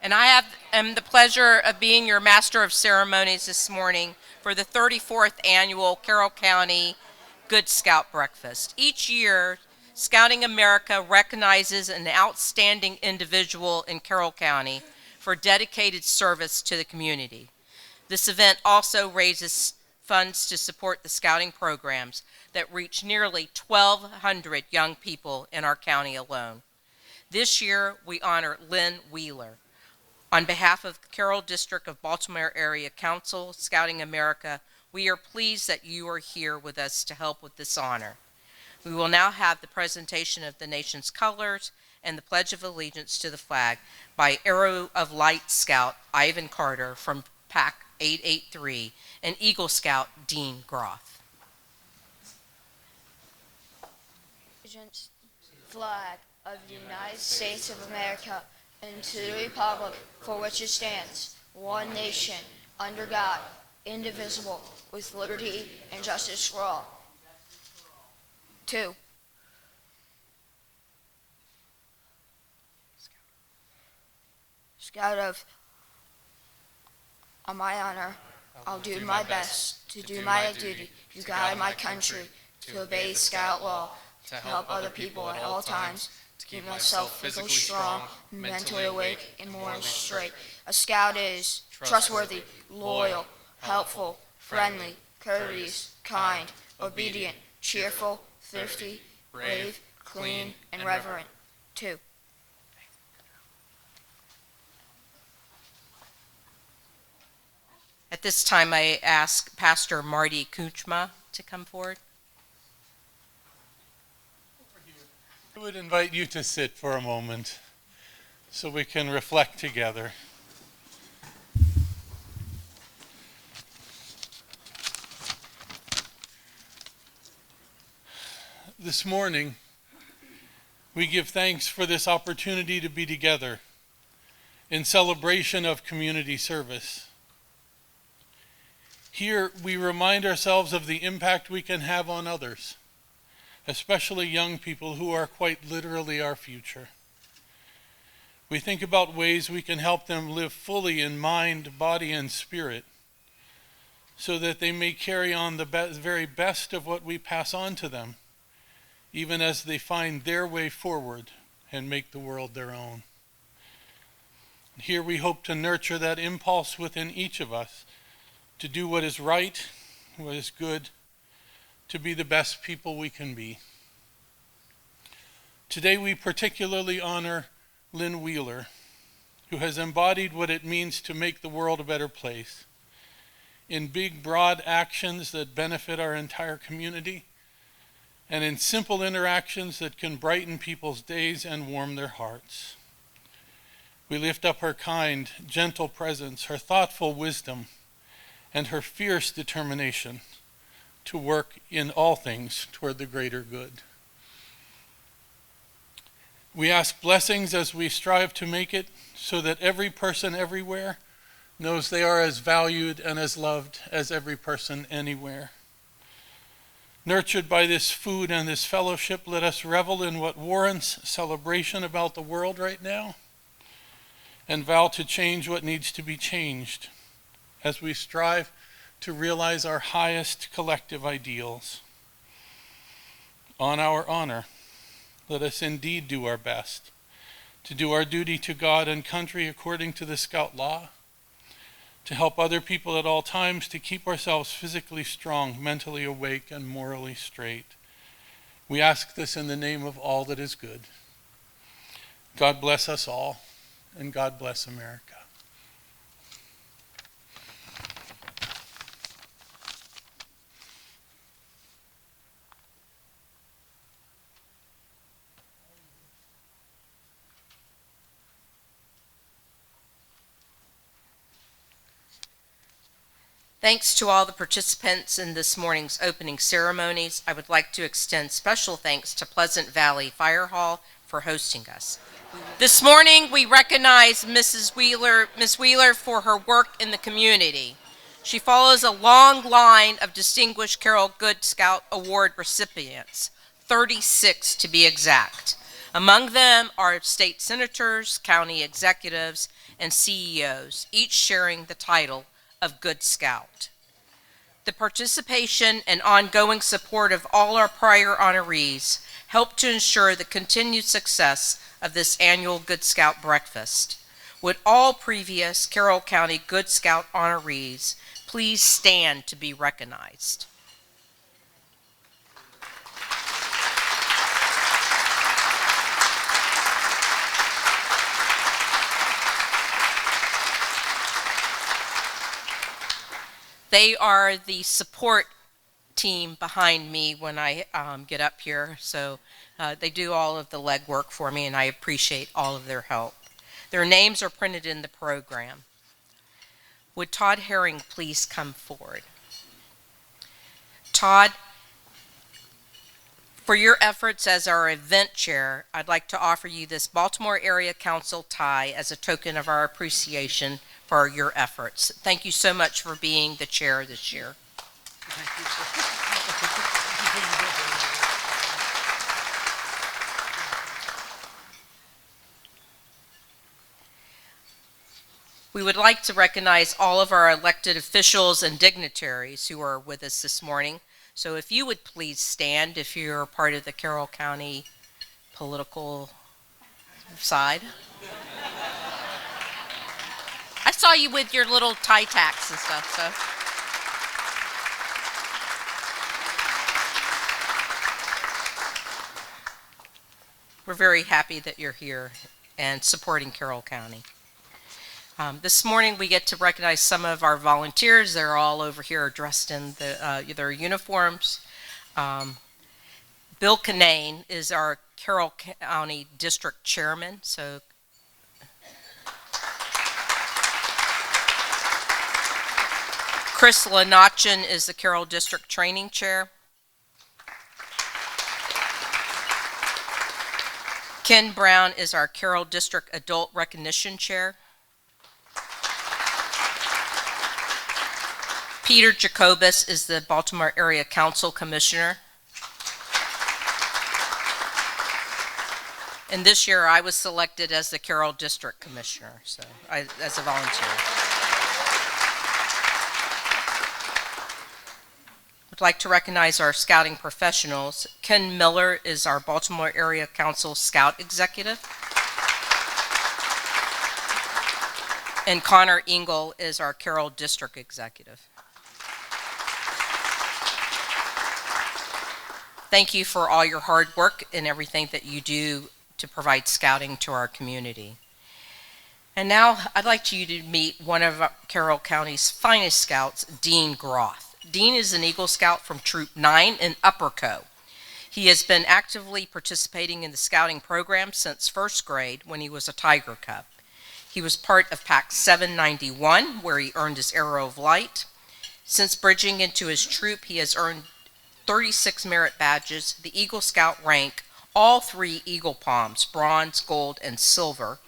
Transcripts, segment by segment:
And am the pleasure of being your Master of Ceremonies this morning for the 34th Annual Carroll County Good Scout Breakfast. Each year, Scouting America recognizes an outstanding individual in Carroll County for dedicated service to the community. This event also raises funds to support the scouting programs that reach nearly 1,200 young people in our county alone. This year, we honor Lynn Wheeler. On behalf of the Carroll District of Baltimore Area Council, Scouting America, we are pleased that you are here with us to help with this honor. We will now have the presentation of the nation's colors and the Pledge of Allegiance to the flag by Arrow of Light Scout Ivan Carter from Pack 883 and Eagle Scout Dean Groff. Flag of the United States of America and to the republic for which it stands, one nation, under God, indivisible, with liberty and justice for all. 2. Scout of, on my honor, I'll do my best to do my duty, to guide my country, to obey Scout law, to help other people at all times, to keep myself physically strong, mentally awake, and morally straight. A Scout is trustworthy, loyal, helpful, friendly, courteous, kind, obedient, cheerful, thrifty, brave, clean, and reverent. 2. At this time, I ask Pastor Marty Kuchma to come forward. I would invite you to sit for a moment so we can reflect together. This morning, we give thanks for this opportunity to be together in celebration of community service. Here, we remind ourselves of the impact we can have on others, especially young people who are quite literally our future. We think about ways we can help them live fully in mind, body, and spirit so that they may carry on the very best of what we pass on to them, even as they find their way forward and make the world their own. Here we hope to nurture that impulse within each of us to do what is right, what is good, to be the best people we can be. Today we particularly honor Lynn Wheeler, who has embodied what it means to make the world a better place in big, broad actions that benefit our entire community and in simple interactions that can brighten people's days and warm their hearts. We lift up her kind, gentle presence, her thoughtful wisdom, and her fierce determination to work in all things toward the greater good. We ask blessings as we strive to make it so that every person everywhere knows they are as valued and as loved as every person anywhere. Nurtured by this food and this fellowship, let us revel in what warrants celebration about the world right now and vow to change what needs to be changed as we strive to realize our highest collective ideals. On our honor, let us indeed do our best to do our duty to God and country according to the Scout law, to help other people at all times, to keep ourselves physically strong, mentally awake, and morally straight. We ask this in the name of all that is good. God bless us all, and God bless America. Thanks to all the participants in this morning's opening ceremonies. I would like to extend special thanks to Pleasant Valley Fire Hall for hosting us. This morning, we recognize Ms. Wheeler for her work in the community. She follows a long line of distinguished Carroll Good Scout Award recipients, 36 to be exact. Among them are state senators, county executives, and CEOs, each sharing the title of Good Scout. The participation and ongoing support of all our prior honorees helped to ensure the continued success of this annual Good Scout breakfast. Would all previous Carroll County Good Scout honorees please stand to be recognized? They are the support team behind me when I get up here, so they do all of the legwork for me, and I appreciate all of their help. Their names are printed in the program. Would Todd Herring please come forward? Todd, for your efforts as our event chair, I'd like to offer you this Baltimore Area Council tie as a token of our appreciation for your efforts. Thank you so much for being the chair this year. We would like to recognize all of our elected officials and dignitaries who are with us this morning. So if you would please stand if you're part of the Carroll County political side. I saw you with your little tie tacks and stuff, so. We're very happy that you're here and supporting Carroll County. This morning we get to recognize some of our volunteers. They're all over here dressed in their uniforms. Bill Canane is our Carroll County District Chairman, so Chris Lanachin is the Carroll District Training Chair. Ken Brown is our Carroll District Adult Recognition Chair. Peter Jacobus is the Baltimore Area Council Commissioner. And this year I was selected as the Carroll District Commissioner, so as a volunteer. I'd like to recognize our scouting professionals. Ken Miller is our Baltimore Area Council Scout Executive. And Connor Engel is our Carroll District Executive. Thank you for all your hard work and everything that you do to provide scouting to our community. And now I'd like you to meet one of Carroll County's finest scouts, Dean Groth. Dean is an Eagle Scout from Troop 9 in Upper Co. He has been actively participating in the scouting program since first grade when he was a Tiger Cub. He was part of Pack 791, where he earned his Arrow of Light. Since bridging into his troop, he has earned 36 merit badges, the Eagle Scout rank, all 3 Eagle Palms, bronze, gold, and silver.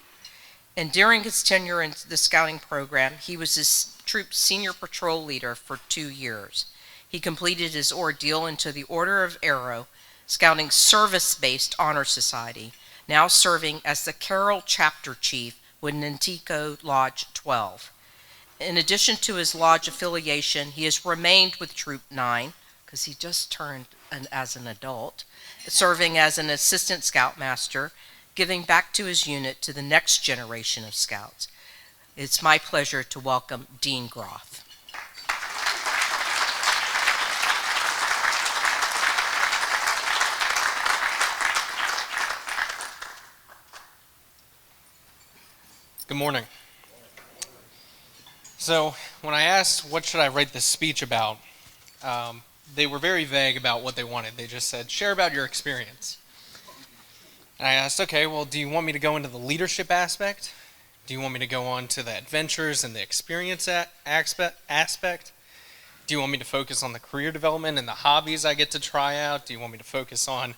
And during his tenure in the scouting program, he was his troop's senior patrol leader for 2 years. He completed his ordeal into the Order of Arrow, Scouting Service-Based Honor Society, now serving as the Carroll Chapter Chief with Nantico Lodge 12. In addition to his lodge affiliation, he has remained with Troop 9, because he just turned as an adult, serving as an assistant scoutmaster, giving back to his unit to the next generation of scouts. It's my pleasure to welcome Dean Groth. Good morning. So when I asked what should I write this speech about, they were very vague about what they wanted. They just said, share about your experience. And I asked, okay, well, do you want me to go into the leadership aspect? Do you want me to go on to the adventures and the experience aspect? Do you want me to focus on the career development and the hobbies I get to try out? Do you want me to focus on,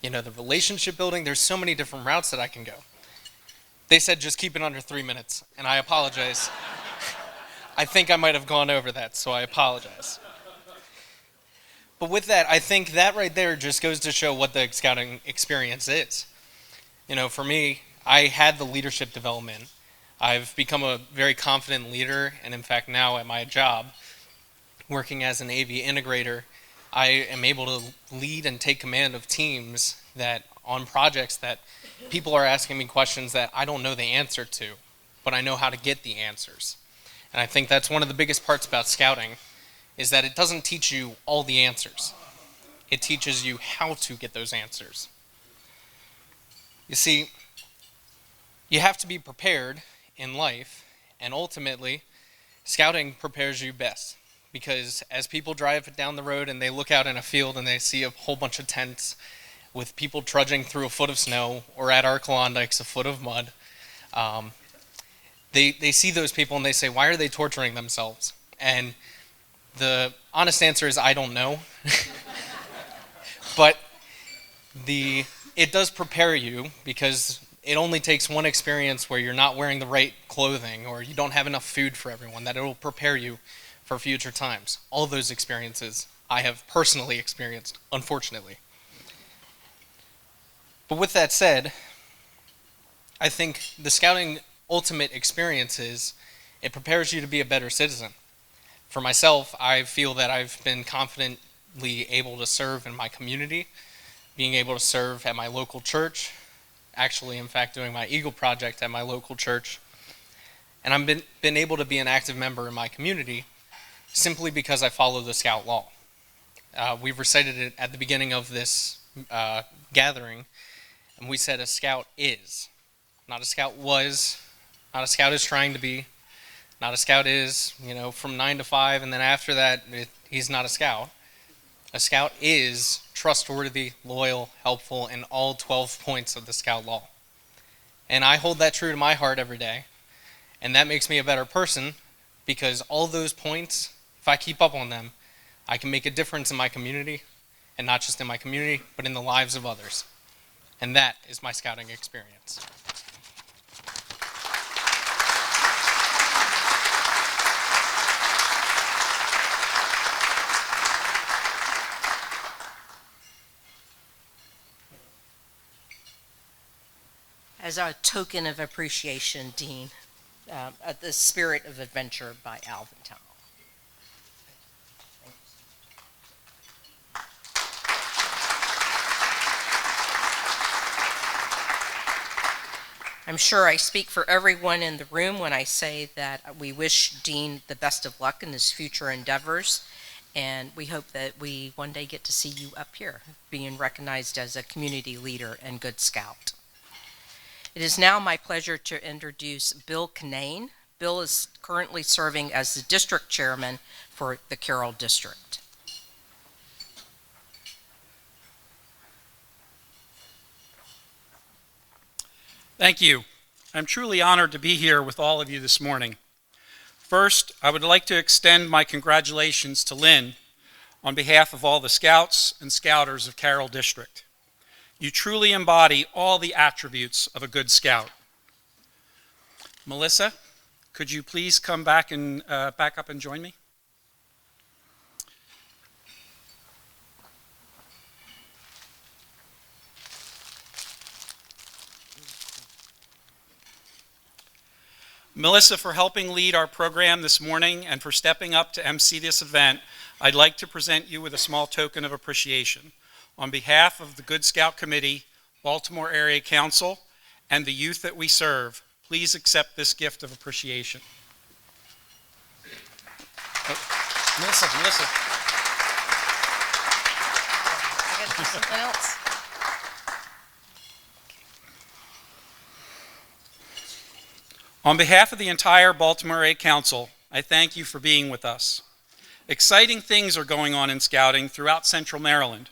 the relationship building? There's so many different routes that I can go. They said just keep it under 3 minutes, and I apologize. I think I might have gone over that, so I apologize. But with that, I think that right there just goes to show what the scouting experience is. For me, I had the leadership development I've become a very confident leader, and in fact now at my job, working as an AV integrator, I am able to lead and take command of teams that on projects that people are asking me questions that I don't know the answer to, but I know how to get the answers. And I think that's one of the biggest parts about scouting, is that it doesn't teach you all the answers. It teaches you how to get those answers. You see, you have to be prepared in life, and ultimately, scouting prepares you best. Because as people drive down the road and they look out in a field and they see a whole bunch of tents with people trudging through a foot of snow, or at our Klondikes a foot of mud, they see those people and they say, why are they torturing themselves? And the honest answer is, I don't know. But it does prepare you, because it only takes one experience where you're not wearing the right clothing or you don't have enough food for everyone, that it will prepare you for future times. All those experiences I have personally experienced, unfortunately. But with that said, I think the scouting ultimate experience is it prepares you to be a better citizen. For myself, I feel that I've been confidently able to serve in my community, being able to serve at my local church, actually, in fact, doing my Eagle Project at my local church. And I've been able to be an active member in my community simply because I follow the Scout law. We've recited it at the beginning of this gathering, and we said a Scout is. Not a Scout was, not a Scout is trying to be, not a Scout is, from 9 to 5, and then after that, he's not a Scout. A Scout is trustworthy, loyal, helpful in all 12 points of the Scout law. And I hold that true to my heart every day. And that makes me a better person, because all those points, if I keep up on them, I can make a difference in my community, and not just in my community, but in the lives of others. And that is my scouting experience. As a token of appreciation, Dean, The Spirit of Adventure by Alvin Towell. I'm sure I speak for everyone in the room when I say that we wish Dean the best of luck in his future endeavors, and we hope that we one day get to see you up here being recognized as a community leader and good scout. It is now my pleasure to introduce Bill Kinane. Bill is currently serving as the district chairman for the Carroll District. Thank you. I'm truly honored to be here with all of you this morning. First, I would like to extend my congratulations to Lynn on behalf of all the Scouts and Scouters of Carroll District. You truly embody all the attributes of a good Scout. Melissa, could you please come back up and join me? Melissa, for helping lead our program this morning and for stepping up to MC this event, I'd like to present you with a small token of appreciation. On behalf of the Good Scout Committee, Baltimore Area Council, and the youth that we serve, please accept this gift of appreciation. Melissa. I gotta do something else. On behalf of the entire Baltimore Area Council, I thank you for being with us. Exciting things are going on in scouting throughout Central Maryland,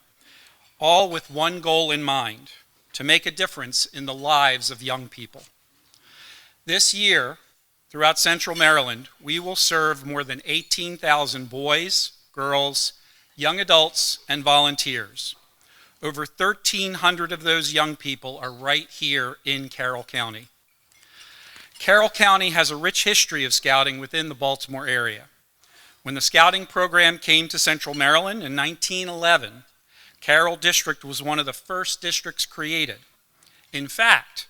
all with one goal in mind: to make a difference in the lives of young people. This year, throughout Central Maryland, we will serve more than 18,000 boys, girls, young adults, and volunteers. Over 1,300 of those young people are right here in Carroll County. Carroll County has a rich history of scouting within the Baltimore area. When the scouting program came to Central Maryland in 1911, Carroll District was one of the first districts created. In fact,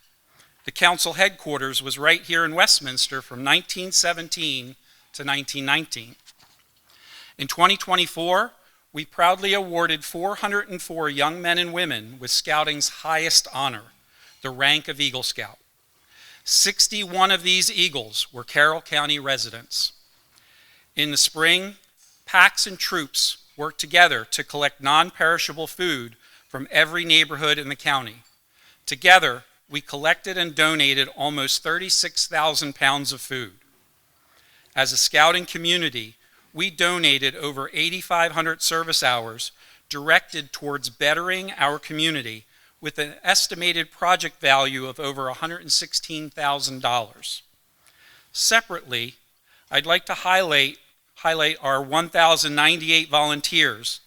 The council headquarters was right here in Westminster from 1917 to 1919. In 2024, we proudly awarded 404 young men and women with Scouting's highest honor, the rank of Eagle Scout. 61 of these Eagles were Carroll County residents. In the spring, packs and troops worked together to collect non-perishable food from every neighborhood in the county. Together, we collected and donated almost 36,000 pounds of food. As a Scouting community, we donated over 8,500 service hours directed towards bettering our community with an estimated project value of over $116,000. Separately, I'd like to highlight our 1,098 volunteers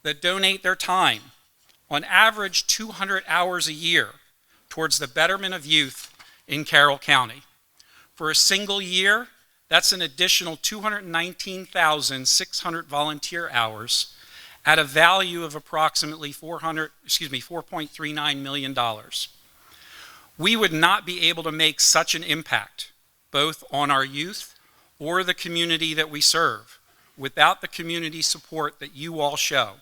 that donate their time, on average 200 hours a year, towards the betterment of youth in Carroll County. For a single year, that's an additional 219,600 volunteer hours at a value of approximately $4.39 million. We would not be able to make such an impact, both on our youth or the community that we serve, without the community support that you all show.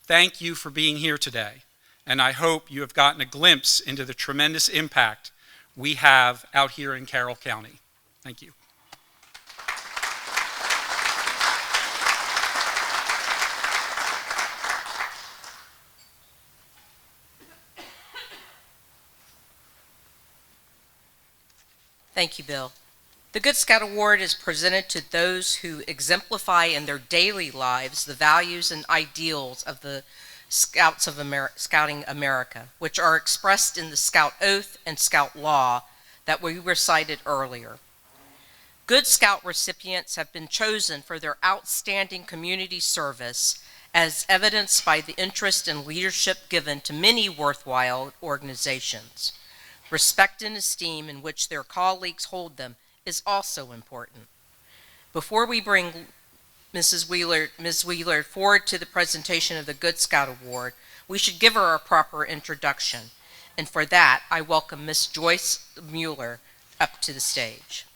Thank you for being here today, and I hope you have gotten a glimpse into the tremendous impact we have out here in Carroll County. Thank you. Thank you, Bill. The Good Scout Award is presented to those who exemplify in their daily lives the values and ideals of the Scouting America, which are expressed in the Scout Oath and Scout Law that we recited earlier. Good Scout recipients have been chosen for their outstanding community service, as evidenced by the interest and leadership given to many worthwhile organizations. Respect and esteem in which their colleagues hold them is also important. Before we bring Ms. Wheeler forward to the presentation of the Good Scout Award, we should give her a proper introduction. And for that, I welcome Ms. Joyce Mueller up to the stage.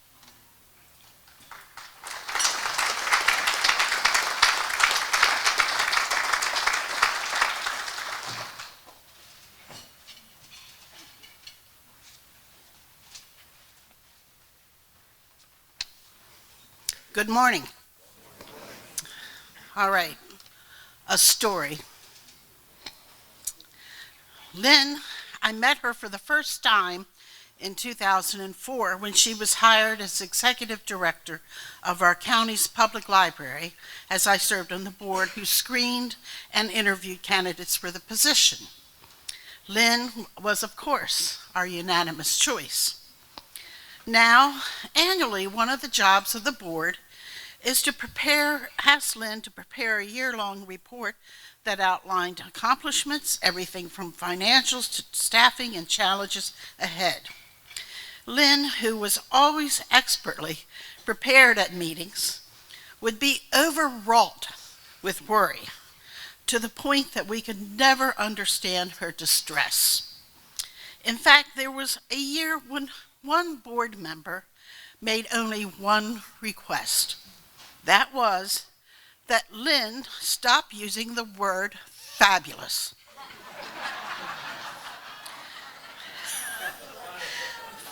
Good morning. All right, a story. Lynn, I met her for the first time in 2004 when she was hired as executive director of our county's public library, as I served on the board who screened and interviewed candidates for the position. Lynn was, of course, our unanimous choice. Now, annually, one of the jobs of the board is to ask Lynn to prepare a year-long report that outlined accomplishments, everything from financials to staffing and challenges ahead. Lynn, who was always expertly prepared at meetings, would be overwrought with worry to the point that we could never understand her distress. In fact, there was a year when one board member made only one request. That was that Lynn stop using the word fabulous.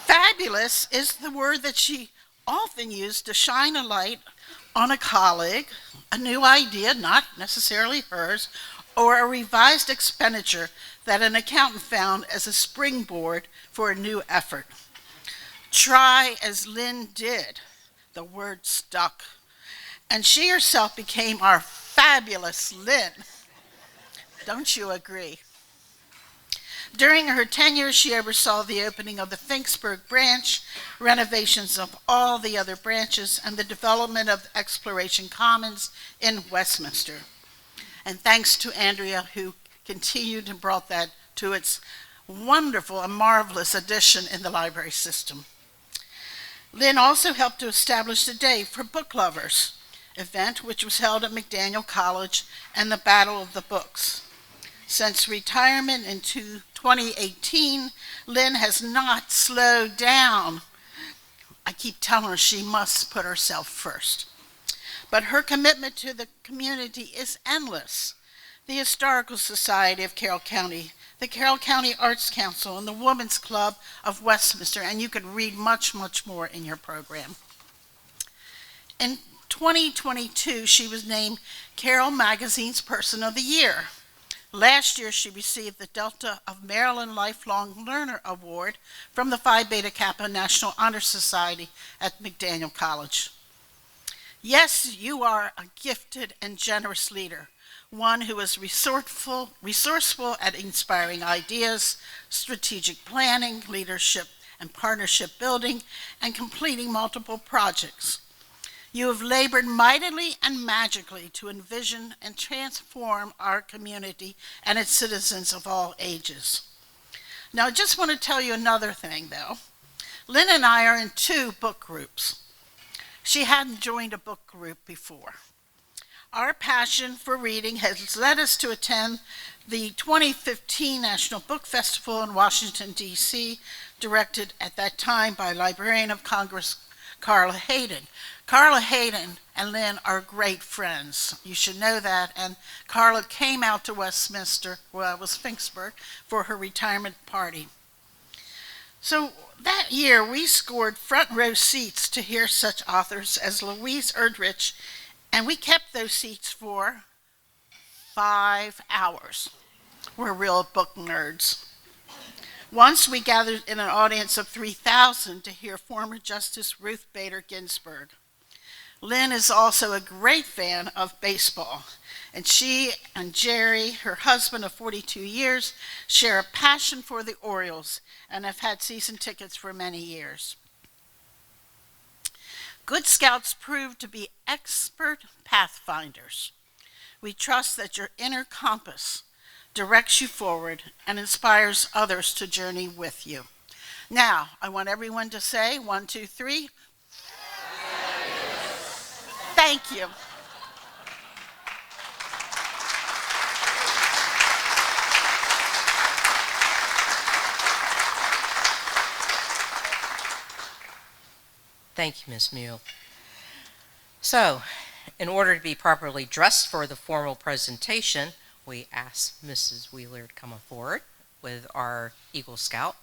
Fabulous is the word that she often used to shine a light on a colleague, a new idea, not necessarily hers, or a revised expenditure that an accountant found as a springboard for a new effort. Try as Lynn did, the word stuck, and she herself became our fabulous Lynn. Don't you agree? During her tenure, she oversaw the opening of the Finksburg branch, renovations of all the other branches, and the development of Exploration Commons in Westminster. And thanks to Andrea, who continued and brought that to its wonderful and marvelous addition in the library system. Lynn also helped to establish the Day for Book Lovers event, which was held at McDaniel College, and the Battle of the Books. Since retirement in 2018, Lynn has not slowed down. I keep telling her she must put herself first. But her commitment to the community is endless. The Historical Society of Carroll County, the Carroll County Arts Council, and the Women's Club of Westminster, and you could read much, much more in your program. In 2022, she was named Carroll Magazine's Person of the Year. Last year, she received the Delta of Maryland Lifelong Learner Award from the Phi Beta Kappa National Honor Society at McDaniel College. Yes, you are a gifted and generous leader, one who is resourceful at inspiring ideas, strategic planning, leadership and partnership building, and completing multiple projects. You have labored mightily and magically to envision and transform our community and its citizens of all ages. Now, I just want to tell you another thing, though. Lynn and I are in 2 book groups. She hadn't joined a book group before. Our passion for reading has led us to attend the 2015 National Book Festival in Washington, D.C., directed at that time by Librarian of Congress Carla Hayden. Carla Hayden and Lynn are great friends. You should know that. And Carla came out to Westminster, well, it was Finksburg, for her retirement party. So that year, we scored front row seats to hear such authors as Louise Erdrich, and we kept those seats for 5 hours. We're real book nerds. Once we gathered in an audience of 3,000 to hear former Justice Ruth Bader Ginsburg. Lynn is also a great fan of baseball, and she and Jerry, her husband of 42 years, share a passion for the Orioles and have had season tickets for many years. Good Scouts prove to be expert pathfinders. We trust that your inner compass directs you forward and inspires others to journey with you. Now, I want everyone to say 1, 2, 3. Thank you. Thank you, Ms. Mule. So, in order to be properly dressed for the formal presentation, we ask Mrs. Wheeler to come forward with our Eagle Scout.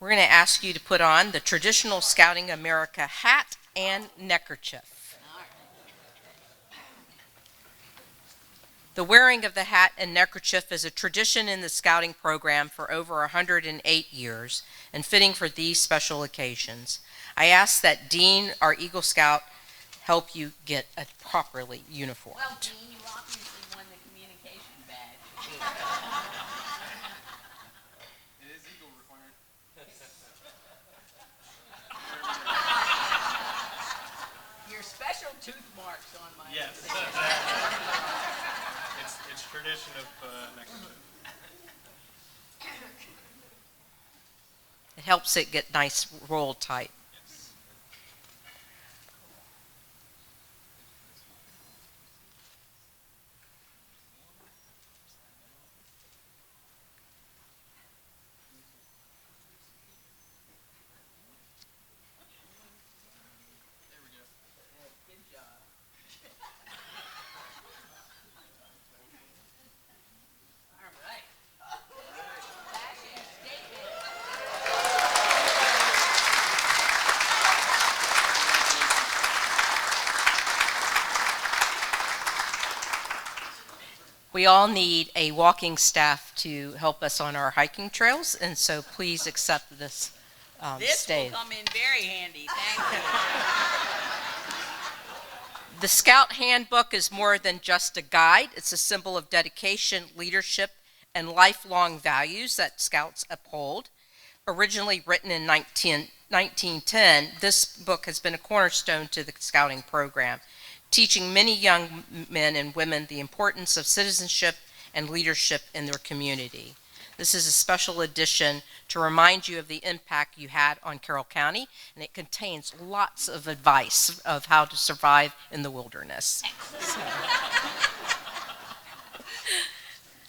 We're going to ask you to put on the traditional Scouting America hat and neckerchief. The wearing of the hat and neckerchief is a tradition in the Scouting program for over 108 years and fitting for these special occasions. I ask that Dean, our Eagle Scout, help you get a properly uniformed. Well, Dean, you obviously won the communication badge. It is Eagle required. Your special tooth marks on my. Yes. It's tradition of neckerchief. It helps it get nice roll tight. We all need a walking staff to help us on our hiking trails, and so please accept this This stave. will come in very handy, thank you. The Scout Handbook is more than just a guide. It's a symbol of dedication, leadership, and lifelong values that Scouts uphold. Originally written in 1910, this book has been a cornerstone to the Scouting program, teaching many young men and women the importance of citizenship and leadership in their community. This is a special edition to remind you of the impact you had on Carroll County, and it contains lots of advice of how to survive in the wilderness.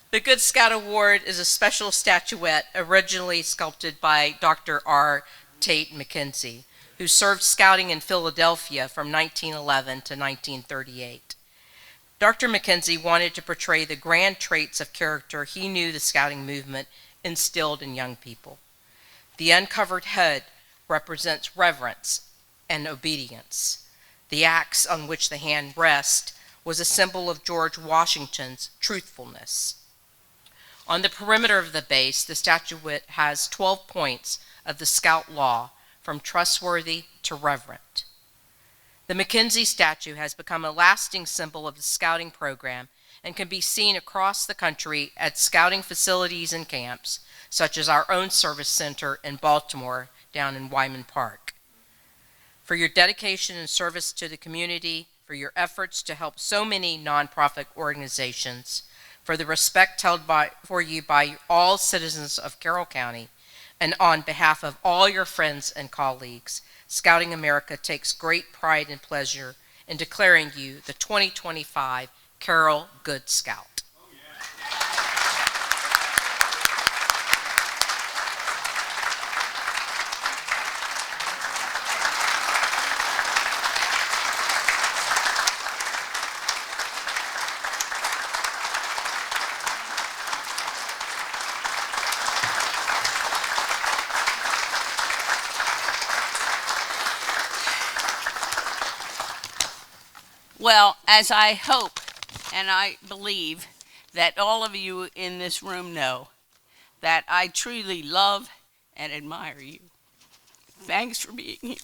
The Good Scout Award is a special statuette originally sculpted by Dr. R. Tate McKenzie, who served scouting in Philadelphia from 1911 to 1938. Dr. McKenzie wanted to portray the grand traits of character he knew the scouting movement instilled in young people. The uncovered head represents reverence and obedience. The axe on which the hand rests was a symbol of George Washington's truthfulness. On the perimeter of the base, the statuette has 12 points of the Scout law, from trustworthy to reverent. The McKenzie statue has become a lasting symbol of the scouting program and can be seen across the country at scouting facilities and camps, such as our own service center in Baltimore down in Wyman Park. For your dedication and service to the community, for your efforts to help so many nonprofit organizations, for the respect held for you by all citizens of Carroll County, and on behalf of all your friends and colleagues, Scouting America takes great pride and pleasure in declaring you the 2025 Carroll Good Scout. Well, as I hope and I believe that all of you in this room know, that I truly love and admire you. Thanks for being here.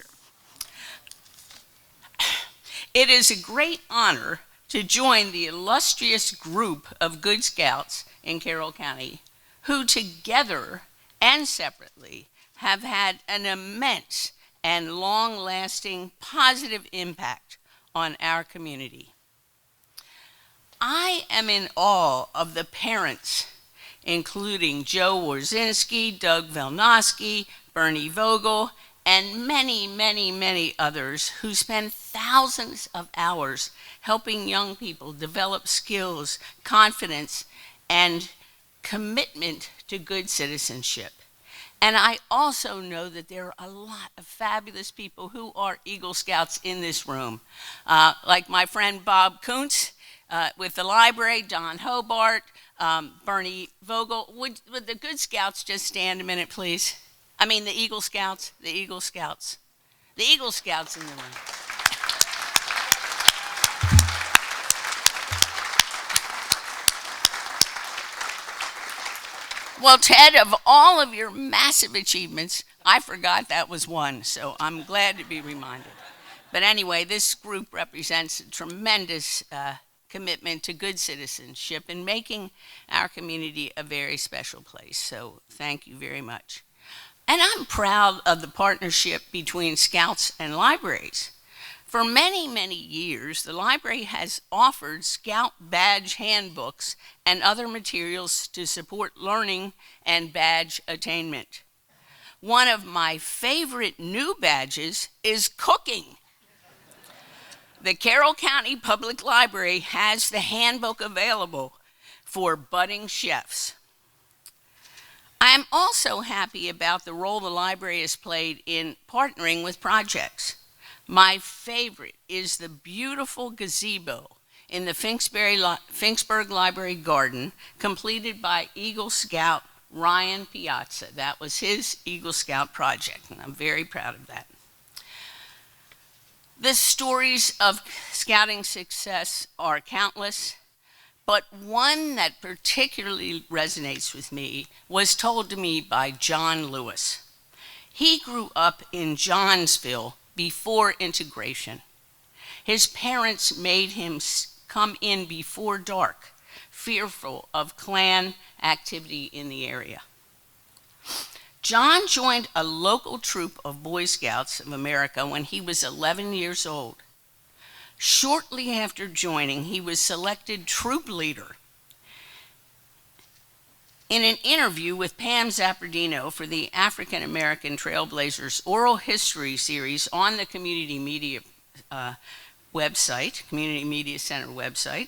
It is a great honor to join the illustrious group of Good Scouts in Carroll County, who together and separately have had an immense and long-lasting positive impact on our community. I am in awe of the parents, including Joe Warzinski, Doug Velnosky, Bernie Vogel, and many, many, many others who spend thousands of hours helping young people develop skills, confidence, and commitment to good citizenship. And I also know that there are a lot of fabulous people who are Eagle Scouts in this room, like my friend Bob Kuntz with the library, Don Hobart, Bernie Vogel. Would the Good Scouts just stand a minute, please? I mean the Eagle Scouts, the Eagle Scouts. The Eagle Scouts in the room. Well, Ted, of all of your massive achievements, I forgot that was one, so I'm glad to be reminded. But anyway, this group represents a tremendous commitment to good citizenship and making our community a very special place, so thank you very much. And I'm proud of the partnership between Scouts and libraries. For many, many years, the library has offered Scout badge handbooks and other materials to support learning and badge attainment. One of my favorite new badges is cooking. The Carroll County Public Library has the handbook available for budding chefs. I'm also happy about the role the library has played in partnering with projects. My favorite is the beautiful gazebo in the Finksburg Library Garden, completed by Eagle Scout Ryan Piazza. That was his Eagle Scout project, and I'm very proud of that. The stories of scouting success are countless, but one that particularly resonates with me was told to me by John Lewis. He grew up in Johnsville before integration. His parents made him come in before dark, fearful of Klan activity in the area. John joined a local troop of Boy Scouts of America when he was 11 years old. Shortly after joining, he was selected troop leader. In an interview with Pam Zappardino for the African American Trailblazers Oral History Series on the Community Media website, Community Media Center website,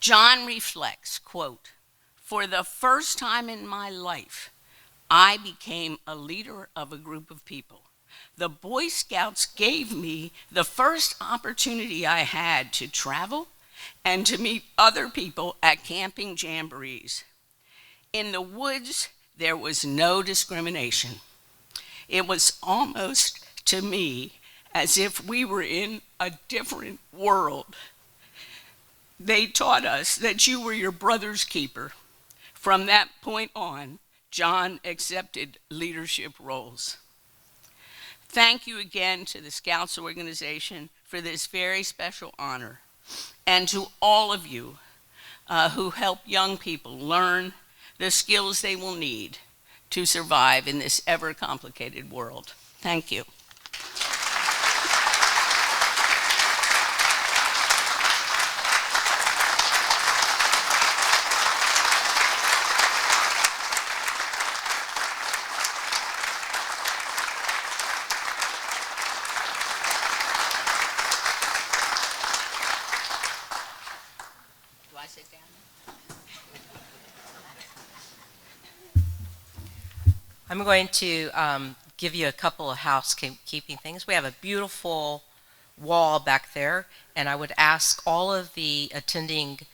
John reflects, quote, "For the first time in my life, I became a leader of a group of people. The Boy Scouts gave me the first opportunity I had to travel and to meet other people at camping jamborees. In the woods, there was no discrimination. It was almost, to me, as if we were in a different world. They taught us that you were your brother's keeper. From that point on, John accepted leadership roles." Thank you again to the Scouts organization for this very special honor, and to all of you who help young people learn the skills they will need to survive in this ever-complicated world. Thank you. Do I sit down? I'm going to give you a couple of housekeeping things. We have a beautiful wall back there, and I would ask all of the attending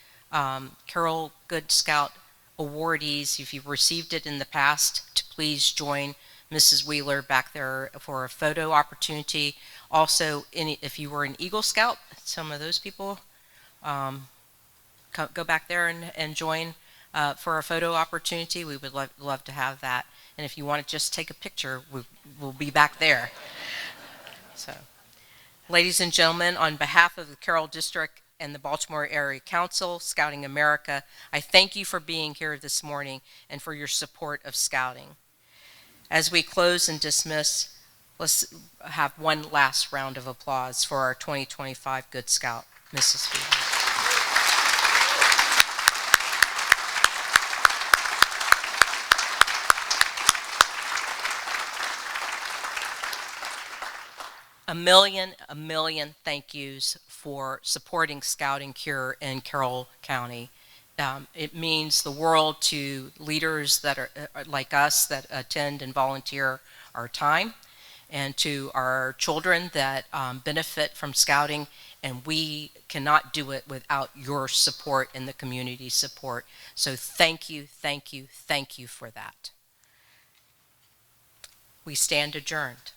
Carroll Good Scout awardees, if you've received it in the past, to please join Mrs. Wheeler back there for a photo opportunity. Also, if you were an Eagle Scout, some of those people, go back there and join for a photo opportunity. We would love to have that. And if you want to just take a picture, we'll be back there. So, ladies and gentlemen, on behalf of the Carroll District and the Baltimore Area Council, Scouting America, I thank you for being here this morning and for your support of Scouting. As we close and dismiss, let's have one last round of applause for our 2025 Good Scout, Mrs. Wheeler. A million thank yous for supporting Scouting here in Carroll County. It means the world to leaders that are like us that attend and volunteer our time, and to our children that benefit from Scouting, and we cannot do it without your support and the community support. So thank you for that. We stand adjourned.